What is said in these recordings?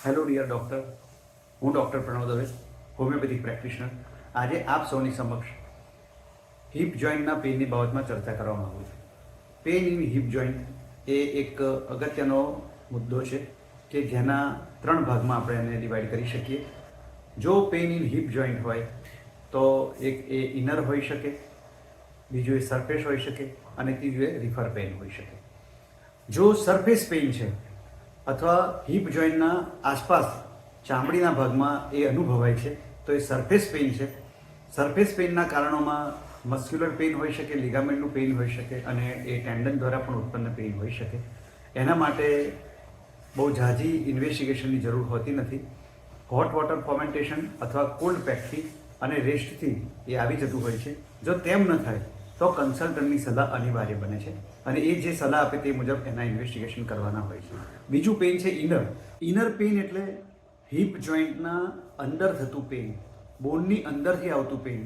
Hello dear doctor, હું doctor Pranav Dave, homeopathic practitioner. આજે આપ સૌની સમક્ષ હિપ જોઈન્ટના પેઇનની બાબતમાં ચર્ચા કરવા માગું છું. પેઇન ઇન હિપ જોઈન્ટ એ એક અગત્યનો મુદ્દો છે કે જેના 3 ભાગમાં આપણે એને ડિવાઈડ કરી શકીએ. જો પેઇન ઇન હિપ જોઈન્ટ હોય તો એક એ ઇનર હોઈ શકે, બીજું એ સરફેસ હોઈ શકે અને ત્રીજું એ રિફર પેઇન હોઈ શકે. જો સરફેસ પેઇન છે અથવા હિપ જોઈન્ટના આસપાસ ચામડીના ભાગમાં એ અનુભવાય છે તો એ સરફેસ પેઇન છે. સરફેસ પેઇનના કારણોમાં મસ્ક્યુલર પેઇન હોઈ શકે, લિગામેન્ટનું પેઇન હોઈ શકે અને એ ટેન્ડન દ્વારા પણ ઉત્પન્ન પેઇન હોઈ શકે. એના માટે બહુ ઝાઝી ઇન્વેસ્ટિગેશનની જરૂર હોતી નથી. હોટ વોટર ફોમેન્ટેશન અથવા કોલ્ડ પેકથી અને રેસ્ટથી એ આવી જતું હોય છે. જો તેમ ન થાય તો કન્સલ્ટન્ટની સલાહ અનિવાર્ય બને છે અને એ જે સલાહ આપે તે મુજબ એના ઇન્વેસ્ટિગેશન કરવાના હોય છે. બીજું પેઇન છે ઇનર. ઇનર પેઇન એટલે હિપ જોઈન્ટના અંદર થતું પેઇન, બોનની અંદરથી આવતું પેઇન.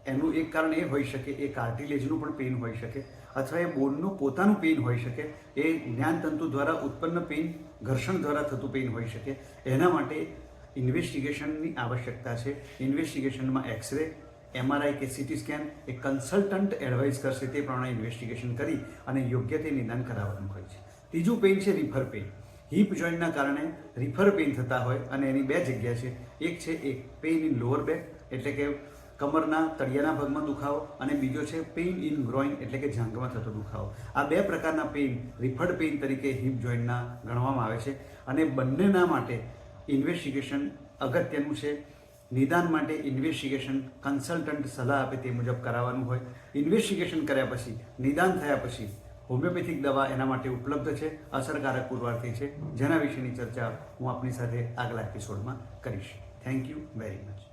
એનું એક કારણ એ હોઈ શકે એ કાર્ટિલેજનું પણ પેઇન હોઈ શકે અથવા એ બોનનું પોતાનું પેઇન હોઈ શકે. એ જ્ઞાનતંતુ દ્વારા ઉત્પન્ન પેઇન, ઘર્ષણ દ્વારા થતું પેઇન હોઈ શકે. એના માટે ઇન્વેસ્ટિગેશનની આવશ્યકતા છે. ઇન્વેસ્ટિગેશનમાં એક્સરે, MRI કે CT સ્કેન એ કન્સલ્ટન્ટ એડવાઇસ કરશે તે પ્રમાણે ઇન્વેસ્ટિગેશન કરી અને યોગ્ય તે નિદાન કરાવવાનું હોય છે. ત્રીજું પેઇન છે રિફર પેઇન. હિપ જોઈન્ટના કારણે રિફર પેઇન થતા હોય અને એની 2 જગ્યા છે. એક છે એ પેઇન ઇન લોઅર બેક એટલે કે કમરના તળિયાના ભાગમાં દુખાવો અને બીજો છે પેઇન ઇન ગ્રોઇન એટલે કે જાંઘમાં થતો દુખાવો. આ 2 પ્રકારના પેઇન રિફર્ડ પેઇન તરીકે હિપ જોઈન્ટના ગણવામાં આવે છે અને બંનેના માટે ઇન્વેસ્ટિગેશન અગત્યનું છે. નિદાન માટે ઇન્વેસ્ટિગેશન કન્સલ્ટન્ટ સલાહ આપે તે મુજબ કરાવવાનું હોય. ઇન્વેસ્ટિગેશન કર્યા પછી, નિદાન થયા પછી હોમિયોપેથિક દવા એના માટે ઉપલબ્ધ છે, અસરકારક પુરવારથી છે, જેના વિશેની ચર્ચા હું આપની સાથે આગલા એપિસોડમાં કરીશ. Thank you very much.